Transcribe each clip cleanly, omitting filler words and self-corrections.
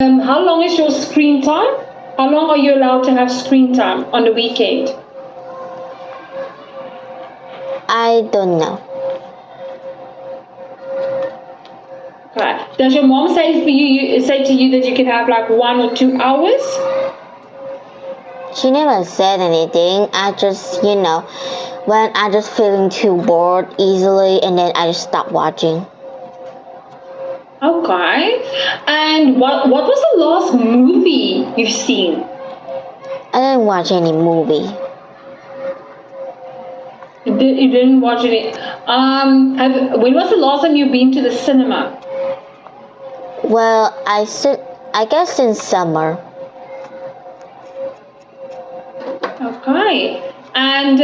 How long is your screen time? How long are you allowed to have screen time on the weekend? I don't know. Okay. Does your mom say to you that you can have like 1 or 2 hours? She never said anything. I just, when I just feeling too bored easily, and then I just stop watching. Okay. And what was the last movie you've seen? I didn't watch any movie. You didn't watch it. When was the last time you've been to the cinema? Well, I guess in summer. Okay. And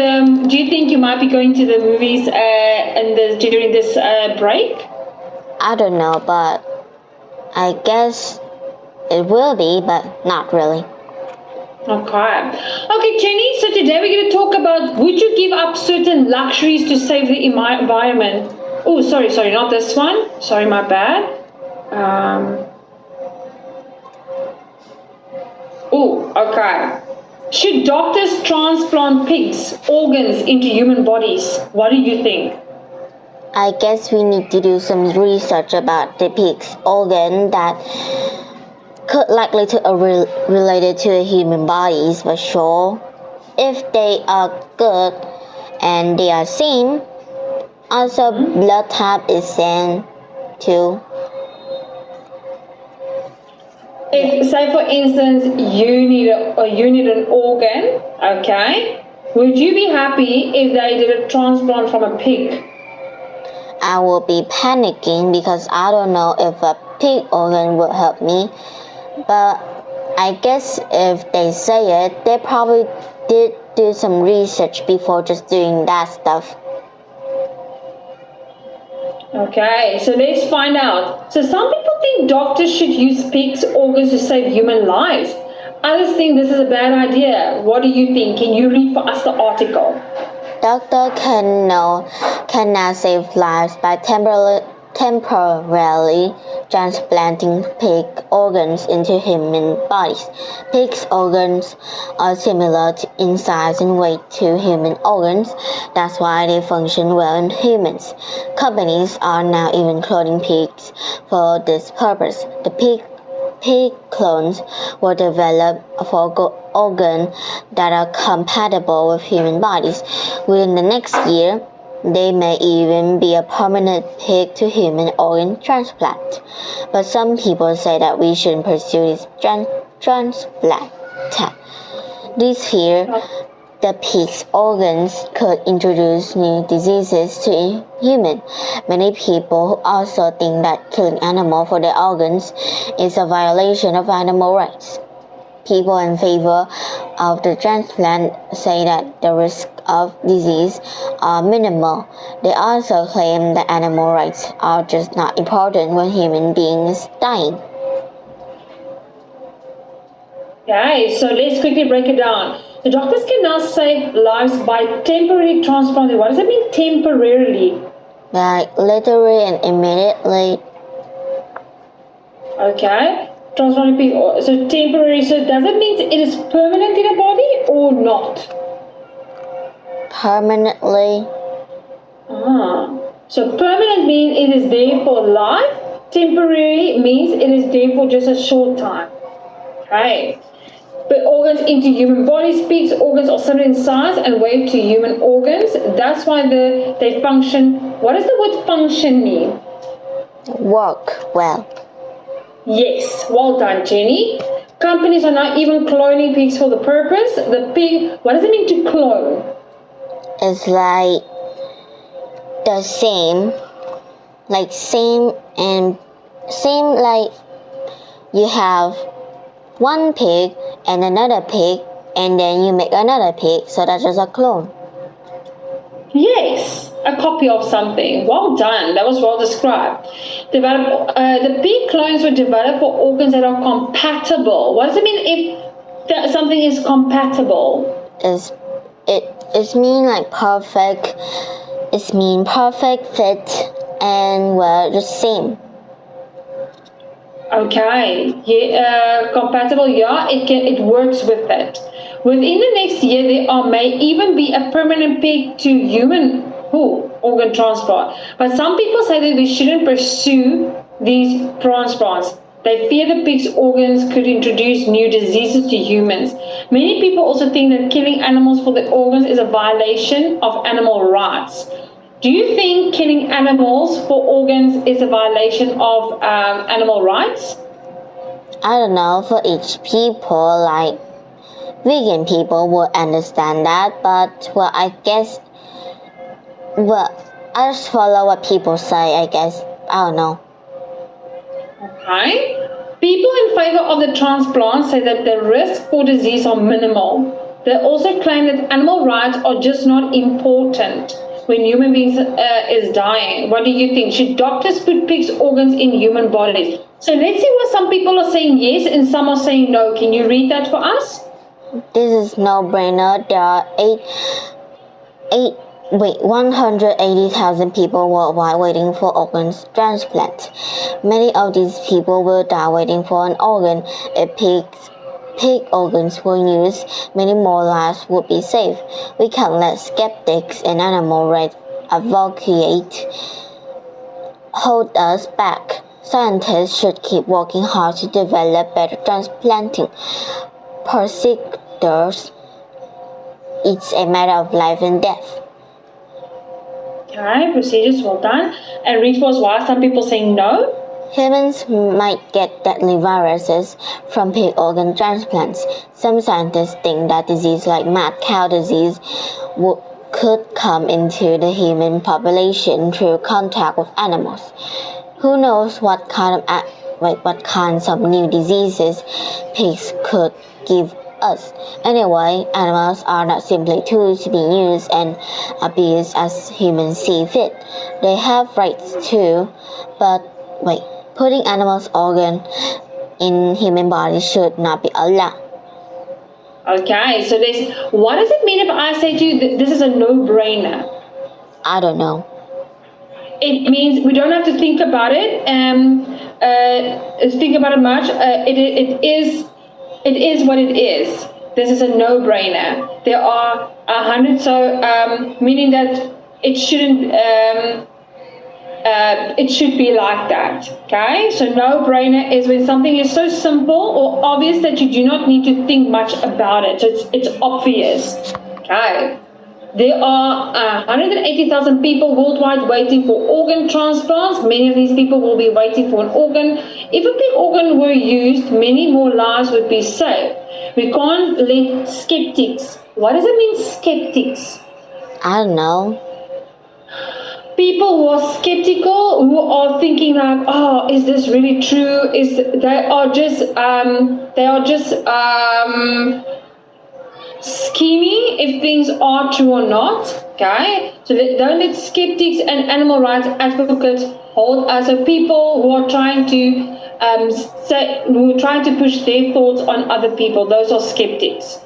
do you think you might be going to the movies during this break? I don't know, but I guess it will be, but not really. Okay, Jenny, so today we're going to talk about, would you give up certain luxuries to save the environment? Oh, sorry, not this one. Sorry, my bad. Okay. Should doctors transplant pigs' organs into human bodies? What do you think? I guess we need to do some research about the pig's organ that could likely to related to human bodies, but sure, if they are good and they are same, also blood type is same too. If, say for instance, you need an organ, okay, would you be happy if they did a transplant from a pig? I will be panicking because I don't know if a pig organ will help me, but I guess if they say it, they probably did do some research before just doing that stuff. Okay, so let's find out. So some people think doctors should use pigs' organs to save human lives. Others think this is a bad idea. What do you think? Can you read for us the article? Doctor can now save lives by temporarily transplanting pig organs into human bodies. Pigs' organs are similar in size and weight to human organs. That's why they function well in humans. Companies are now even cloning pigs for this purpose. The pig clones were developed for organs that are compatible with human bodies. Within the next year, they may even be a permanent pig to human organ transplant. But some people say that we shouldn't pursue this transplant. These fear the pig's organs could introduce new diseases to humans. Many people also think that killing animals for their organs is a violation of animal rights. People in favor of the transplant say that the risk of disease are minimal. They also claim that animal rights are just not important when human beings dying. Okay, so let's quickly break it down. The doctors can now save lives by temporarily transplanting. What does it mean, temporarily? Like literally and immediately. Okay, transplanting people. So temporary. So does it mean it is permanent in a body or not? Permanently. So permanent means it is there for life. Temporary means it is there for just a short time. Okay. But organs into human bodies, pigs' organs are similar in size and weight to human organs. That's why they function. What does the word function mean? Work well. Yes, well done, Jenny. Companies are now even cloning pigs for the purpose. The pig, what does it mean to clone? It's like the same like you have one pig and another pig, and then you make another pig, so that's just a clone. Yes, a copy of something. Well done. That was well described. The pig clones were developed for organs that are compatible. What does it mean if something is compatible? It's mean like perfect. It's mean perfect fit and well, just same. Okay, yeah, compatible, yeah, it works with it. Within the next year, may even be a permanent pig to human organ transplant. But some people say that we shouldn't pursue these transplants. They fear the pig's organs could introduce new diseases to humans. Many people also think that killing animals for the organs is a violation of animal rights. Do you think killing animals for organs is a violation of animal rights? I don't know, for each people, like vegan people would understand that, but well, I guess, well, I just follow what people say, I guess. I don't know. Okay. People in favor of the transplant say that the risk for disease are minimal. They also claim that animal rights are just not important when human beings is dying. What do you think? Should doctors put pigs' organs in human bodies? So let's see what some people are saying yes and some are saying no. Can you read that for us? This is no-brainer. There are 180,000 people worldwide waiting for organs transplant. Many of these people will die waiting for an organ. If pig organs were used, many more lives would be saved. We can't let skeptics and animal rights advocates hold us back. Scientists should keep working hard to develop better transplanting procedures. It's a matter of life and death. Okay, procedures well done. And read for us why some people say no. Humans might get deadly viruses from pig organ transplants. Some scientists think that disease like mad cow disease could come into the human population through contact with animals. Who knows what kinds of new diseases pigs could give us. Anyway, animals are not simply tools to be used and abused as humans see fit. They have rights too, but putting animals' organ in human bodies should not be allowed. Okay, so what does it mean if I say to you this is a no-brainer? I don't know. It means we don't have to think about it think about it much. It is what it is. This is a no-brainer. There are 100, meaning that it shouldn't. It should be like that. Okay, so no-brainer is when something is so simple or obvious that you do not need to think much about it. So it's obvious. Okay. There are 180,000 people worldwide waiting for organ transplants. Many of these people will be waiting for an organ. If a pig organ were used, many more lives would be saved. We can't let skeptics. What does it mean, skeptics? I don't know. People who are skeptical, who are thinking like, oh, is this really true? They are just scheming if things are true or not. Okay, so don't let skeptics and animal rights advocates hold us. So people who are trying to push their thoughts on other people, those are skeptics.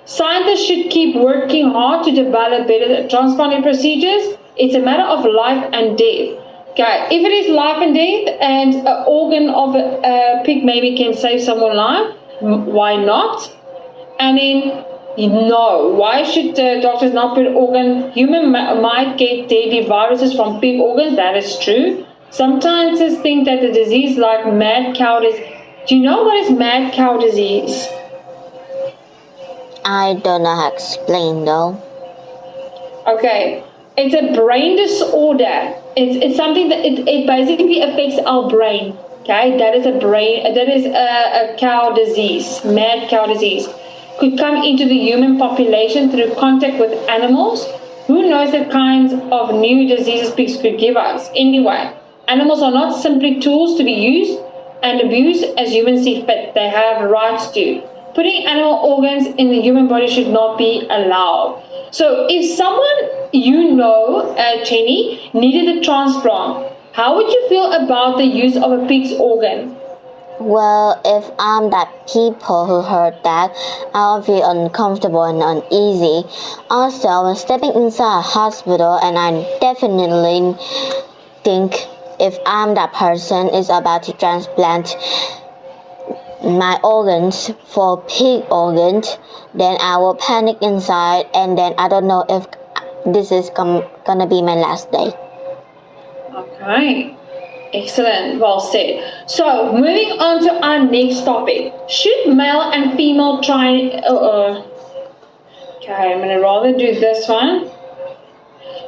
Scientists should keep working hard to develop better transplanting procedures. It's a matter of life and death. Okay, if it is life and death and an organ of a pig maybe can save someone's life, why not? And then, no, why should doctors not put organ? Human might get deadly viruses from pig organs, that is true. Some scientists think that the disease like mad cow disease. Do you know what is mad cow disease? I don't know how to explain though. Okay, it's a brain disorder. It's something that it basically affects our brain. Okay, that is a cow disease, mad cow disease. Could come into the human population through contact with animals. Who knows the kinds of new diseases pigs could give us? Anyway, animals are not simply tools to be used and abused as humans see fit. They have rights to. Putting animal organs in the human body should not be allowed. So if someone Chenny, needed a transplant, how would you feel about the use of a pig's organ? Well, if I'm that people who heard that, I'll feel uncomfortable and uneasy. Also, when stepping inside a hospital, and I definitely think if I'm that person is about to transplant my organs for pig organs, then I will panic inside, and then I don't know if this is gonna be my last day. Okay. Excellent. Well said. So, moving on to our next topic. Should male and female try... Okay, I'm going to rather do this one.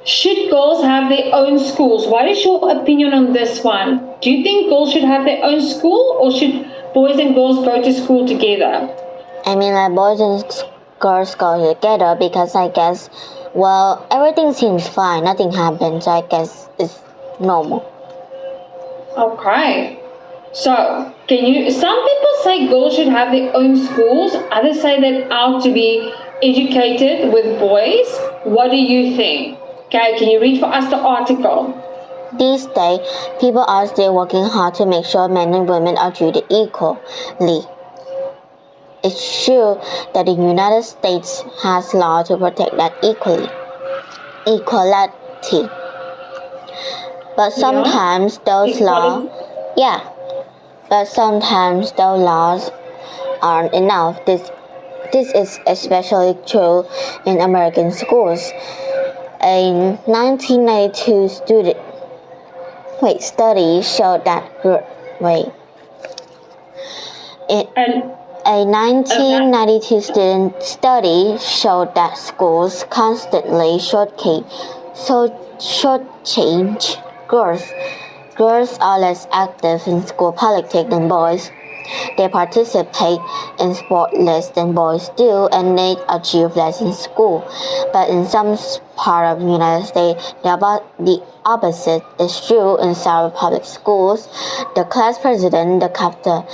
Should girls have their own schools? What is your opinion on this one? Do you think girls should have their own school, or should boys and girls go to school together? I mean, like boys and girls go together because I guess, well, everything seems fine. Nothing happens. I guess it's normal. Okay. So, some people say girls should have their own schools. Others say that out to be educated with boys. What do you think? Okay, can you read for us the article? These days, people are still working hard to make sure men and women are treated equally. It's true that the United States has laws to protect that equality. But sometimes those laws aren't enough. This is especially true in American schools. A 1992 study showed that A 1992 study showed that schools constantly shortchange girls. Girls are less active in school politics than boys. They participate in sport less than boys do, and they achieve less in school. But in some part of the United States, the opposite is true. In several public schools, the class president, the captain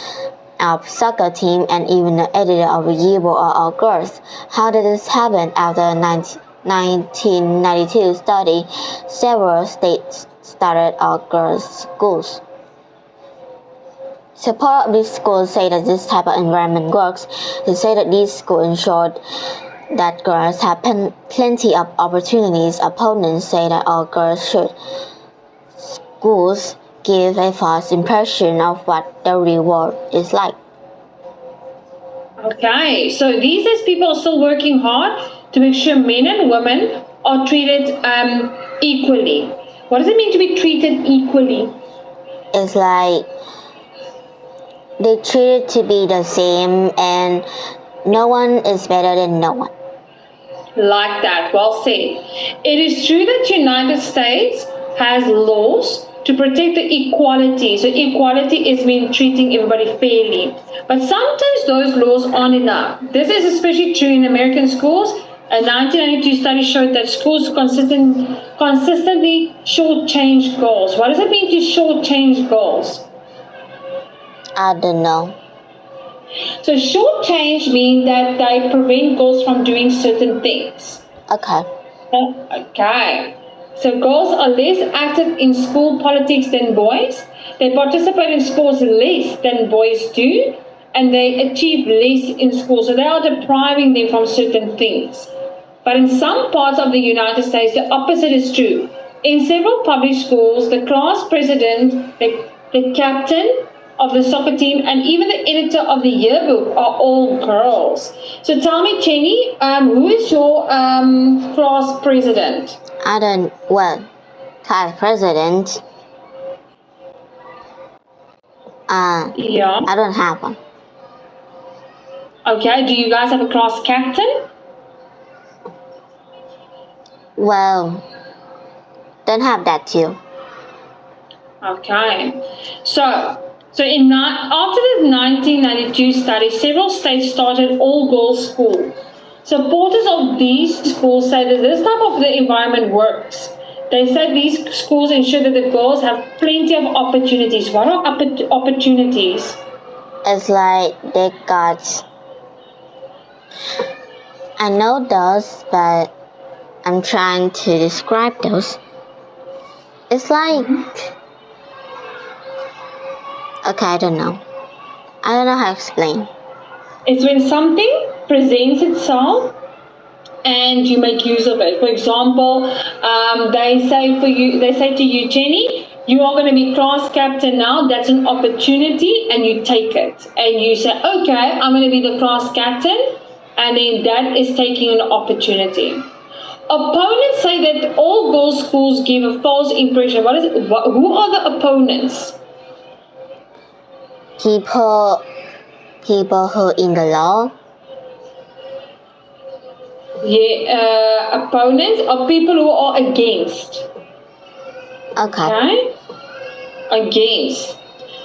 of soccer team, and even the editor of the yearbook are all girls. How did this happen? After a 1992 study, several states started all girls schools. So part of these schools say that this type of environment works. They say that these schools ensure that girls have plenty of opportunities. Opponents say that all girls should. Schools give a false impression of what the real world is like. Okay, so these days people are still working hard to make sure men and women are treated equally. What does it mean to be treated equally? It's like they treat it to be the same, and no one is better than no one. Like that, well said. It is true that the United States has laws to protect the equality. So equality is mean treating everybody fairly. But sometimes those laws aren't enough. This is especially true in American schools. A 1992 study showed that schools consistently shortchange goals. What does it mean to shortchange goals? I don't know. So shortchange means that they prevent girls from doing certain things. Okay. Okay. So girls are less active in school politics than boys. They participate in sports less than boys do. And they achieve less in school. So they are depriving them from certain things. But in some parts of the United States, the opposite is true. In several public schools, the class president, the captain of the soccer team, and even the editor of the yearbook are all girls. So tell me, Jenny, who is your class president? Class president. I don't have one. Okay, do you guys have a class captain? Well, don't have that too. Okay, so after the 1992 study, several states started all-girls school. Supporters of these schools say that this type of the environment works. They say these schools ensure that the girls have plenty of opportunities. What are opportunities? It's like they got... I know those, but I'm trying to describe those. It's like... Okay, I don't know how to explain. It's when something presents itself and you make use of it. For example, they say to you, Jenny, you are going to be class captain now. That's an opportunity, and you take it. And you say, okay, I'm going to be the class captain, and then that is taking an opportunity. Opponents say that all girls' schools give a false impression. Who are the opponents? People who in the law. Yeah, opponents are people who are against. Okay. Against.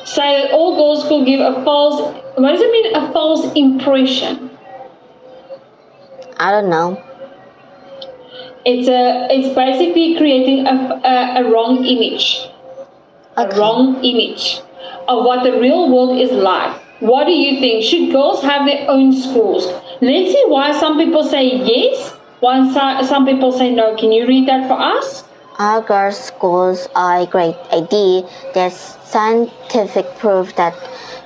Say that all girls school give a false. What does it mean? A false impression. I don't know. It's basically creating a wrong image. Okay. A wrong image of what the real world is like. What do you think? Should girls have their own schools? Let's see why some people say yes, while some people say no. Can you read that for us? Our girls' schools are a great idea. There's scientific proof that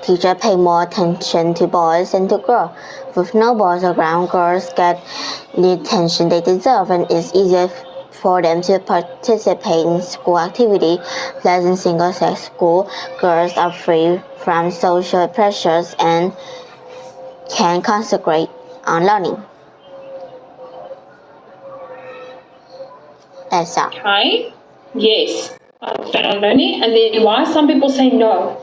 teachers pay more attention to boys than to girls. With no boys around, girls get the attention they deserve, and it's easier for them to participate in school activity. Plus, in single-sex school, girls are free from social pressures and can concentrate on learning. That's all. Okay. Yes. On learning. And then why some people say no?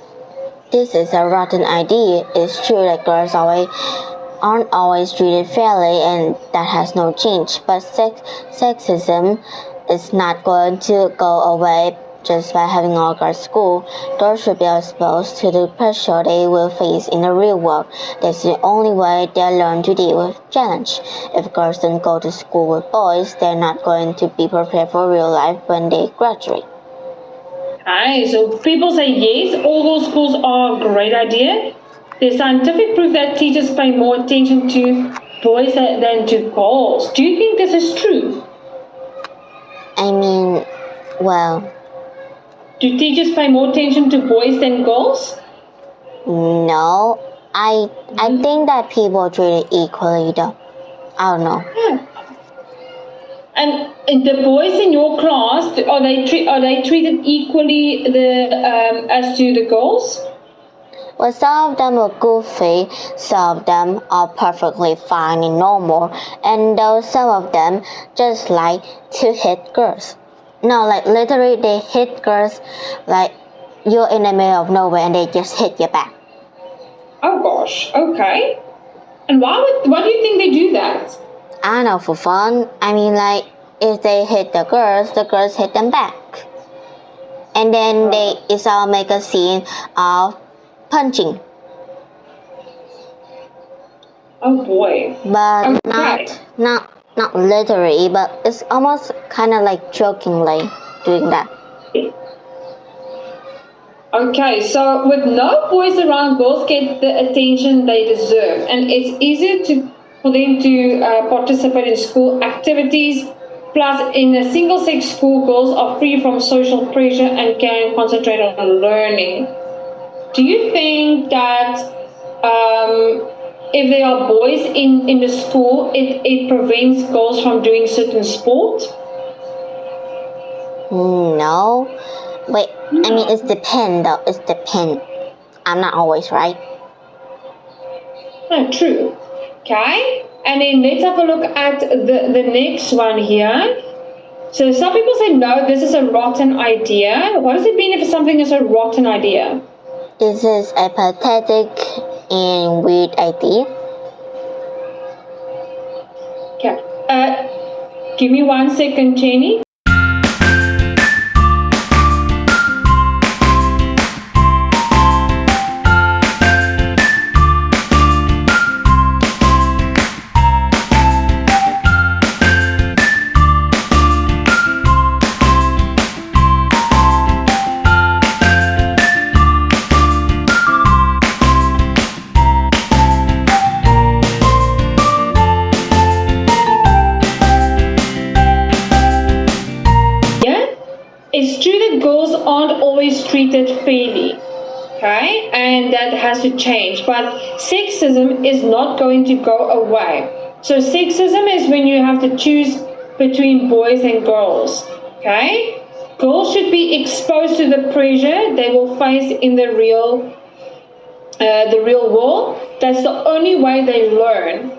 This is a rotten idea. It's true that girls aren't always treated fairly, and that has no change. But sexism is not going to go away just by having all girls school. Girls should be exposed to the pressure they will face in the real world. That's the only way they'll learn to deal with challenge. If girls don't go to school with boys, they're not going to be prepared for real life when they graduate. Okay, so people say yes, all those schools are a great idea. There's scientific proof that teachers pay more attention to boys than to girls. Do you think this is true? I mean, well, do teachers pay more attention to boys than girls? No. I think that people are treated equally though. I don't know. Yeah. And the boys in your class, are they treated equally as to the girls? Well, some of them are goofy, some of them are perfectly fine and normal, and though some of them just like to hit girls. No, like literally they hit girls like you're in the middle of nowhere and they just hit your back. Oh gosh, okay. And why do you think they do that? I don't know, for fun. I mean, like, if they hit the girls hit them back. And then it's all make a scene of punching. Oh boy. But okay. not literally, but it's almost kind of like jokingly doing that. Okay, so with no boys around, girls get the attention they deserve, and it's easier for them to participate in school activities. Plus, in a single-sex school, girls are free from social pressure and can concentrate on learning. Do you think that if there are boys in the school, it prevents girls from doing certain sport? No. Wait, I mean, it's depend though. It's depend. I'm not always right. Oh, true. Okay. And then let's have a look at the next one here. So some people say, no, this is a rotten idea. What does it mean if something is a rotten idea? This is a pathetic and weird idea. Okay. Give me 1 second, Jenny. It's true that girls aren't always treated fairly, okay, and that has to change, but sexism is not going to go away. So sexism is when you have to choose between boys and girls, okay? Girls should be exposed to the pressure they will face in the real world. That's the only way they learn.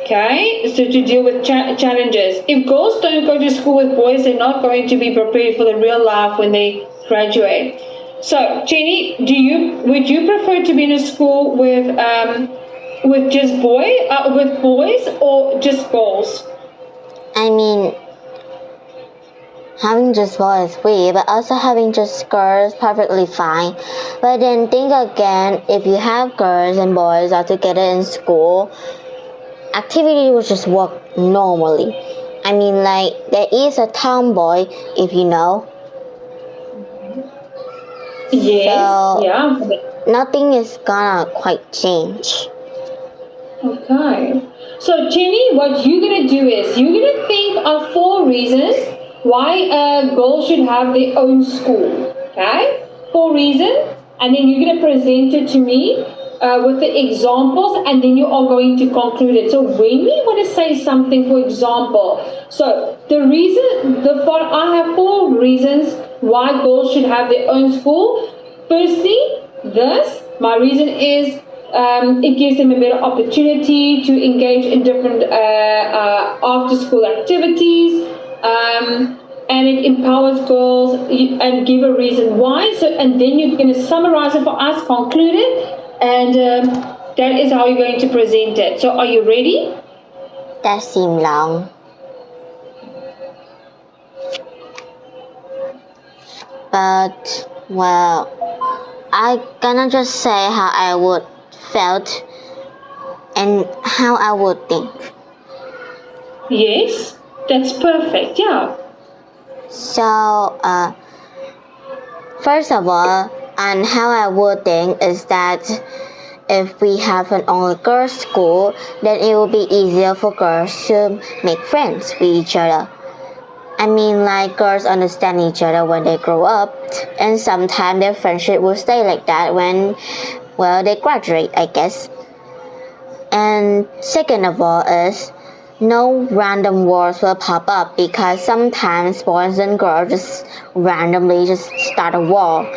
Okay, so to deal with challenges. If girls don't go to school with boys, they're not going to be prepared for the real life when they graduate. So, Jenny, would you prefer to be in a school with just with boys or just girls? I mean, having just boys is weird, but also having just girls perfectly fine. But then think again, if you have girls and boys all together in school, activity will just work normally. I mean, like, there is a tomboy, if you know. Yes, so yeah. Nothing is gonna quite change. Okay. So, Jenny, what you're going to do is you're going to think of 4 reasons why a girl should have their own school. Okay? 4 reasons. And then you're going to present it to me with the examples, and then you are going to conclude it. So, when we want to say something, for example, so I have 4 reasons why girls should have their own school. Firstly, my reason is it gives them a better opportunity to engage in different after-school activities, and it empowers girls and give a reason why. So, and then you're going to summarize it for us, conclude it, and that is how you're going to present it. So, are you ready? That seems long. But, well, I gonna just say how I would felt and how I would think. Yes, that's perfect, yeah. So, first of all, and how I would think is that if we have an only girls' school, then it will be easier for girls to make friends with each other. I mean, like, girls understand each other when they grow up, and sometimes their friendship will stay like that when, well, they graduate, I guess. And second of all is, no random wars will pop up, because sometimes boys and girls just randomly just start a war.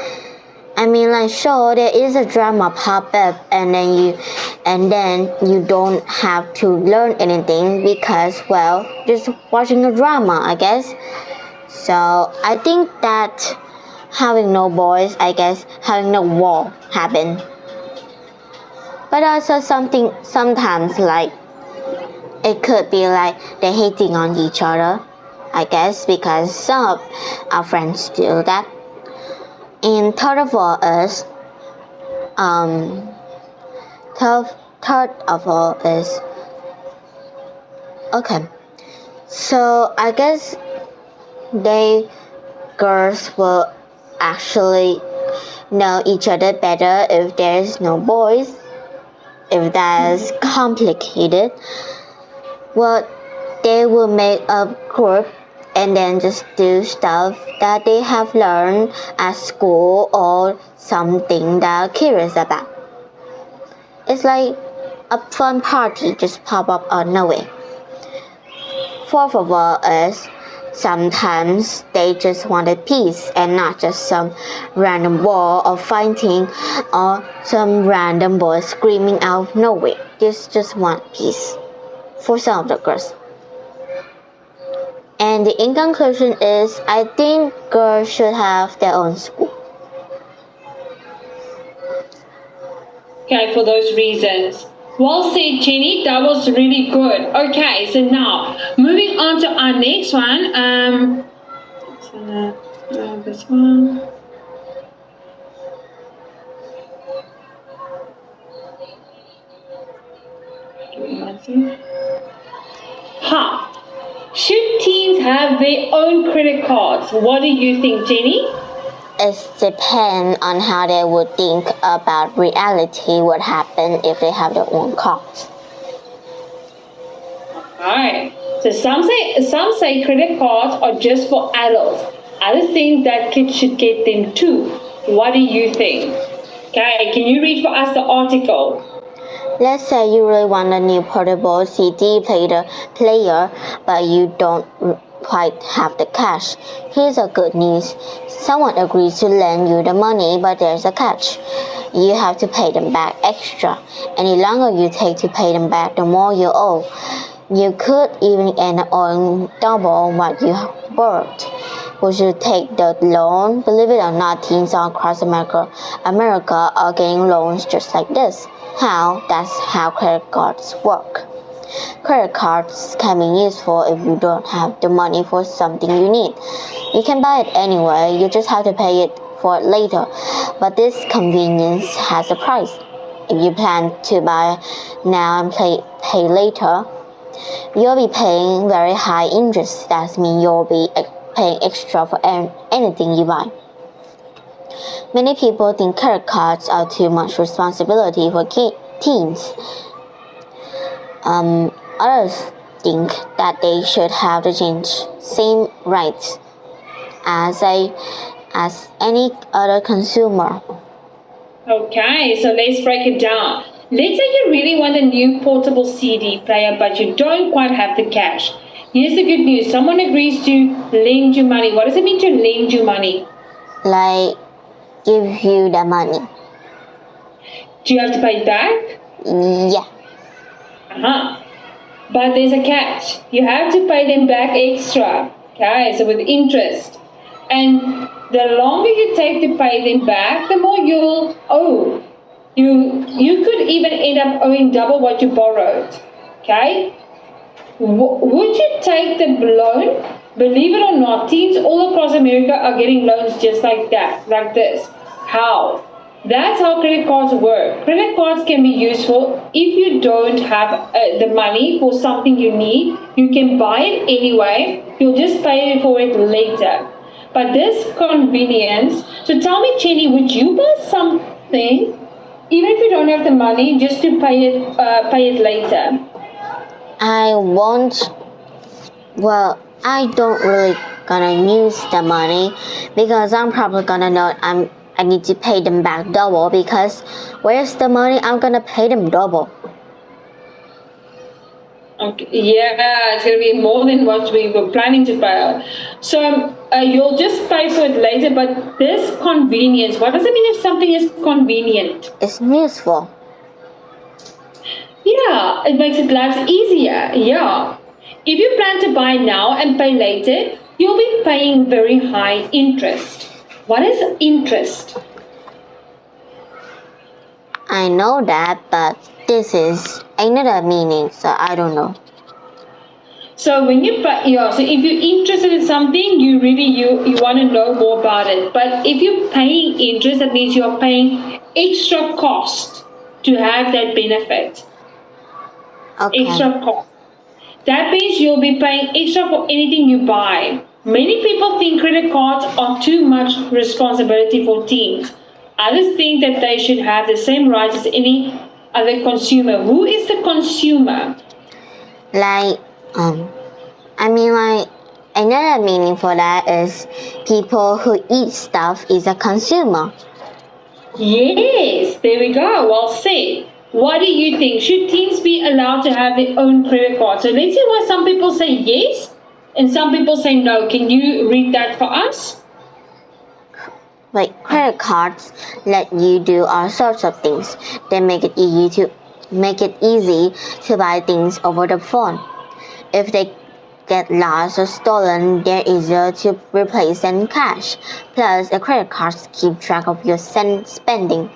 I mean, like, sure, there is a drama pop up, and then you don't have to learn anything because, well, just watching a drama, I guess. So I think that having no boys, I guess having no war happen. But also sometimes, like, it could be like they're hating on each other, I guess, because some of our friends do that. And third of all is, okay, so I guess girls will actually know each other better if there's no boys, if that's complicated. Well, they will make a group and then just do stuff that they have learned at school or something they're curious about. It's like a fun party just pop up out of nowhere. Fourth of all is, sometimes they just wanted peace and not just some random war or fighting or some random boy screaming out of nowhere. They just want peace for some of the girls. And the in conclusion is, I think girls should have their own school. Okay, for those reasons. Well said, Jenny. That was really good. Okay, so now moving on to our next one. This one. Should teens have their own credit cards? What do you think, Jenny? It depends on how they would think about reality, what happen if they have their own cards. Alright. So some say credit cards are just for adults. Others think that kids should get them too. What do you think? Okay, can you read for us the article? Let's say you really want a new portable CD player, but you don't quite have the cash. Here's the good news. Someone agrees to lend you the money, but there's a catch. You have to pay them back extra. Any longer you take to pay them back, the more you owe. You could even end up owing double what you borrowed. Would you take the loan? Believe it or not, teens all across America are getting loans just like this. How? That's how credit cards work. Credit cards can be useful if you don't have the money for something you need. You can buy it anyway, you just have to pay it for it later. But this convenience has a price. If you plan to buy now and pay later, you'll be paying very high interest. That means you'll be paying extra for anything you buy. Many people think credit cards are too much responsibility for teens. Others think that they should have the same rights as any other consumer. Okay, so let's break it down. Let's say you really want a new portable CD player, but you don't quite have the cash. Here's the good news. Someone agrees to lend you money. What does it mean to lend you money? Like, give you the money. Do you have to pay it back? Yeah. But there's a catch. You have to pay them back extra. Okay, so with interest. And the longer you take to pay them back, the more you'll owe. You could even end up owing double what you borrowed. Okay? Would you take the loan? Believe it or not, teens all across America are getting loans just like that, like this. How? That's how credit cards work. Credit cards can be useful if you don't have the money for something you need. You can buy it anyway. You'll just pay for it later. But this convenience. So tell me, Jenny, would you buy something even if you don't have the money just to pay it later? I won't. Well, I don't really gonna use the money because I'm probably gonna know I need to pay them back double, because where's the money? I'm gonna pay them double. Okay, yeah, it's gonna be more than what we were planning to pay out. So you'll just pay for it later, but this convenience, what does it mean if something is convenient? It's useful. Yeah, it makes it life easier. Yeah. If you plan to buy now and pay later, you'll be paying very high interest. What is interest? I know that, but this is another meaning, so I don't know. So when you so if you're interested in something, you want to know more about it. But if you're paying interest, that means you're paying extra cost to have that benefit. Okay. Extra cost. That means you'll be paying extra for anything you buy. Many people think credit cards are too much responsibility for teens. Others think that they should have the same rights as any other consumer. Who is the consumer? Like, another meaning for that is people who eat stuff is a consumer. Yes, there we go. Well said. What do you think? Should teens be allowed to have their own credit card? So let's see why some people say yes and some people say no. Can you read that for us? Like, credit cards let you do all sorts of things. They make it easy to buy things over the phone. If they get lost or stolen, they're easier to replace than cash. Plus, the credit cards keep track of your spending.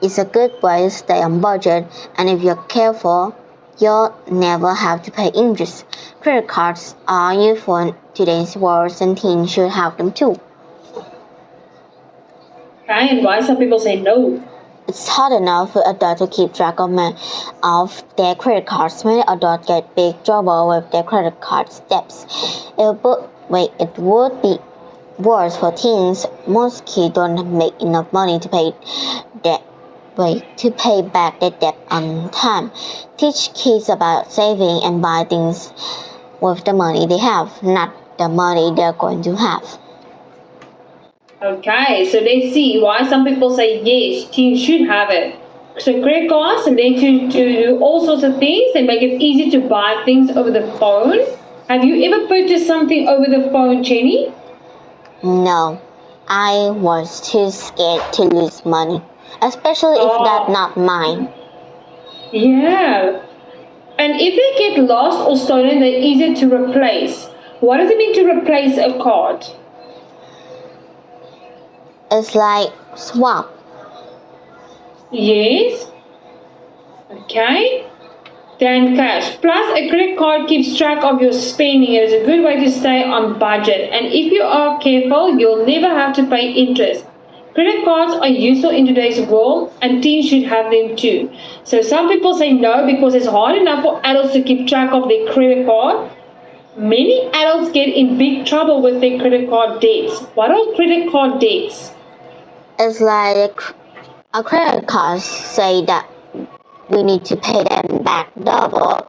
It's a good way to stay on budget, and if you're careful, you'll never have to pay interest. Credit cards are useful in today's world, and teens should have them too. Okay, and why some people say no? It's hard enough for adults to keep track of their credit cards. Many adults get big trouble with their credit card debts. It would be worse for teens. Most kids don't make enough money to pay back their debt on time. Teach kids about saving and buy things with the money they have, not the money they're going to have. Okay, so let's see why some people say yes, teens should have it. So credit cards let you to do all sorts of things. They make it easy to buy things over the phone. Have you ever purchased something over the phone, Jenny? No, I was too scared to lose money, especially if that's not mine. Yeah. And if they get lost or stolen, they're easy to replace. What does it mean to replace a card? It's like swap. Yes. Okay. Then cash. Plus, a credit card keeps track of your spending. It is a good way to stay on budget. And if you are careful, you'll never have to pay interest. Credit cards are useful in today's world, and teens should have them too. So some people say no because it's hard enough for adults to keep track of their credit card. Many adults get in big trouble with their credit card debts. What are credit card debts? It's like a credit card say that we need to pay them back double,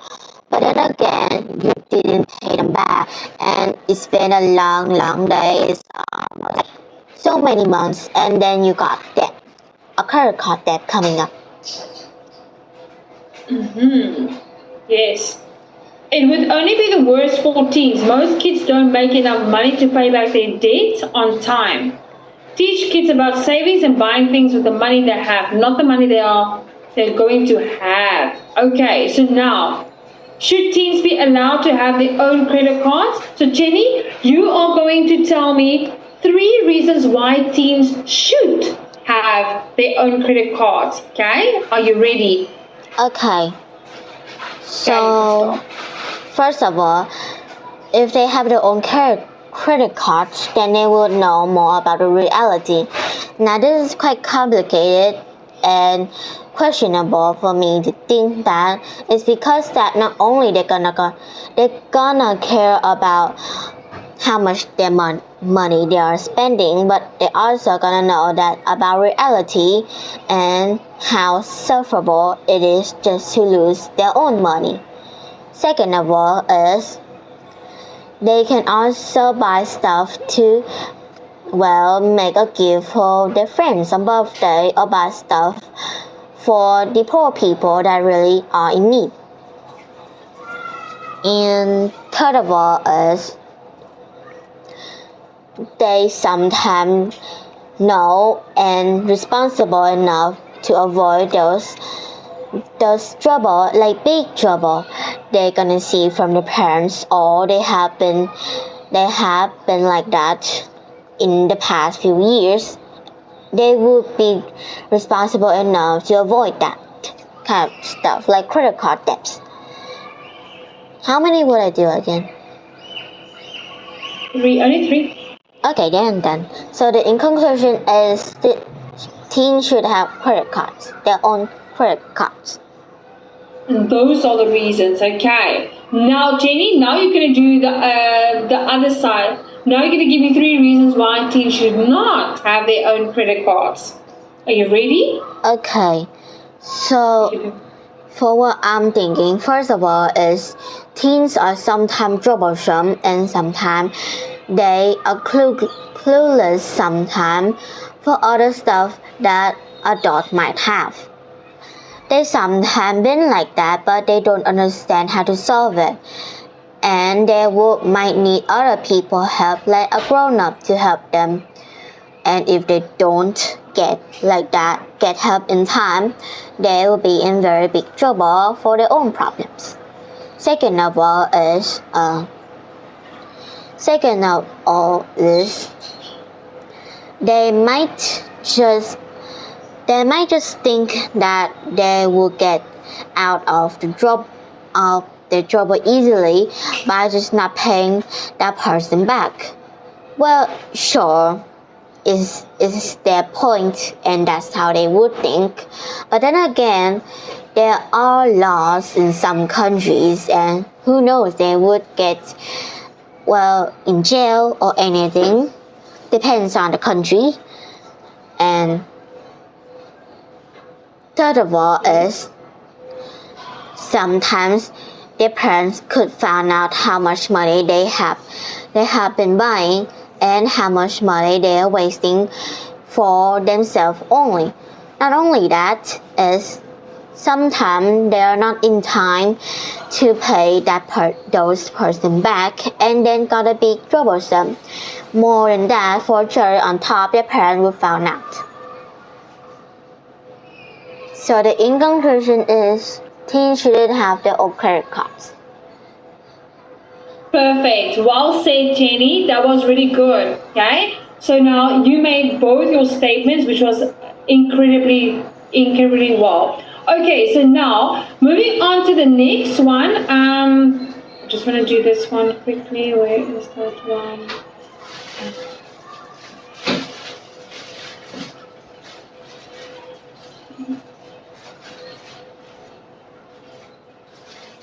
but then again, you didn't pay them back, and it's been a long days, like so many months, and then you got debt, a credit card debt coming up. Yes. It would only be the worst for teens. Most kids don't make enough money to pay back their debt on time. Teach kids about savings and buying things with the money they have, not the money they're going to have. Okay, so now, should teens be allowed to have their own credit cards? So Jenny, you are going to tell me 3 reasons why teens should have their own credit cards. Okay, are you ready? Okay. So, first of all, if they have their own credit cards, then they would know more about the reality. Now, this is quite complicated and questionable for me to think that it's because that not only they're gonna care about how much their money they are spending, but they're also gonna know that about reality and how sufferable it is just to lose their own money. Second of all is they can also buy stuff to make a gift for their friends on birthday or buy stuff for the poor people that really are in need. And third of all is they sometimes know and responsible enough to avoid those trouble, like big trouble they're gonna see from the parents, or they have been like that in the past few years. They would be responsible enough to avoid that kind of stuff, like credit card debts. How many would I do again? 3, only 3. Okay, then. So the in conclusion is the teens should have credit cards, their own credit cards. And those are the reasons. Okay. Now, Jenny, now you're going to do the other side. Now you're going to give me 3 reasons why teens should not have their own credit cards. Are you ready? Okay. So, for what I'm thinking, first of all, is teens are sometimes troublesome and sometimes they are clueless sometimes for other stuff that adults might have. They sometimes been like that, but they don't understand how to solve it. And they might need other people help, like a grown-up to help them. And if they don't get help in time, they will be in very big trouble for their own problems. Second of all is they might just think that they will get out of the trouble easily by just not paying that person back. Well, sure, is their point, and that's how they would think. But then again, there are laws in some countries, and who knows, they would get in jail or anything. Depends on the country. And third of all is sometimes their parents could find out how much money they have been buying and how much money they are wasting for themselves only. Not only that, is Sometimes they are not in time to pay those person back and then got a big troublesome. More than that, for cherry on top, their parents will find out. So the in conclusion is teens shouldn't have their own credit cards. Perfect. Well said, Jenny. That was really good. Okay. So now you made both your statements, which was incredibly well. Okay. So now moving on to the next one. I just want to do this one quickly. Where is that one?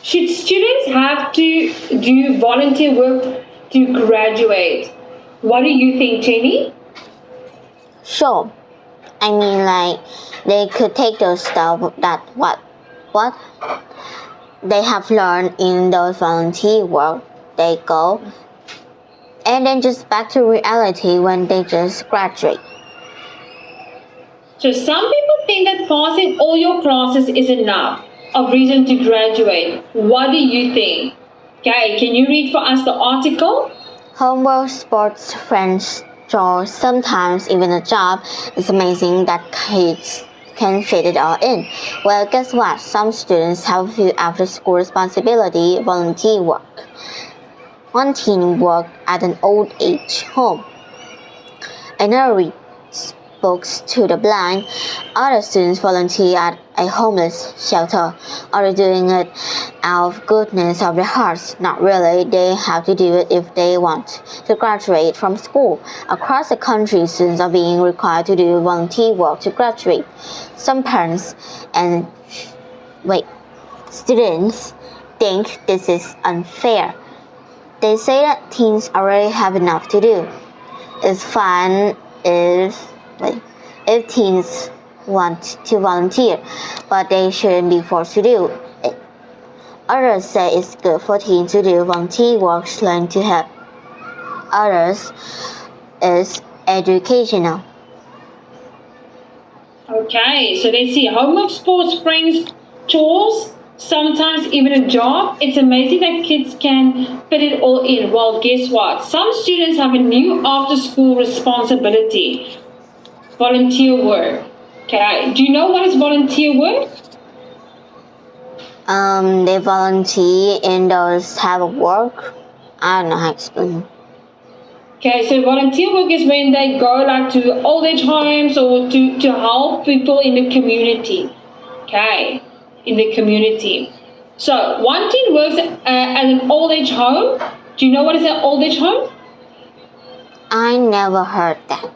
Should students have to do volunteer work to graduate? What do you think, Jenny? Sure. I mean, like, they could take those stuff that what they have learned in those volunteer work, they go, and then just back to reality when they just graduate. So some people think that passing all your classes is enough of reason to graduate. What do you think? Okay, can you read for us the article? Homework, sports, friends, chores, sometimes even a job. It's amazing that kids can fit it all in. Well, guess what? Some students have a few after-school responsibility, volunteer work. One teen worked at an old age home. Another reads books to the blind. Other students volunteer at a homeless shelter. Others doing it out of goodness of their hearts. Not really. They have to do it if they want to graduate from school. Across the country, students are being required to do volunteer work to graduate. Some parents and students think this is unfair. They say that teens already have enough to do. It's fine if teens want to volunteer, but they shouldn't be forced to do it. Others say it's good for teens to do volunteer work learn to help. Others is educational. Okay, so let's see. Homework, sports, friends, chores, sometimes even a job. It's amazing that kids can fit it all in. Well, guess what? Some students have a new after-school responsibility. Volunteer work. Okay, do you know what is volunteer work? They volunteer in those type of work. I don't know how to explain. Okay, so volunteer work is when they go like to old age homes or to help people in the community. Okay, in the community. So one teen works at an old age home. Do you know what is an old age home? I never heard that.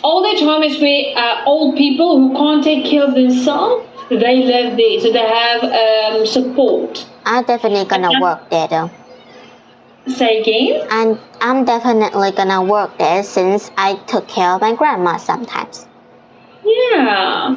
Old age home is where old people who can't take care of themselves, they live there. So they have support. I'm definitely gonna work there though. Say again? I'm definitely gonna work there since I took care of my grandma sometimes. Yeah.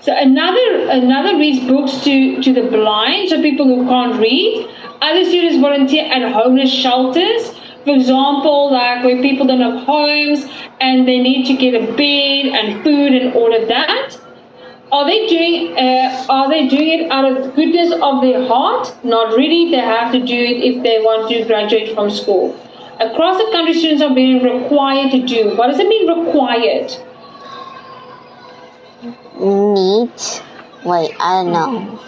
So another reads books to the blind, so people who can't read. Other students volunteer at homeless shelters. For example, like where people don't have homes and they need to get a bed and food and all of that. Are they doing it out of the goodness of their heart? Not really. They have to do it if they want to graduate from school. Across the country, students are being required to do. What does it mean, required? Need. I don't know.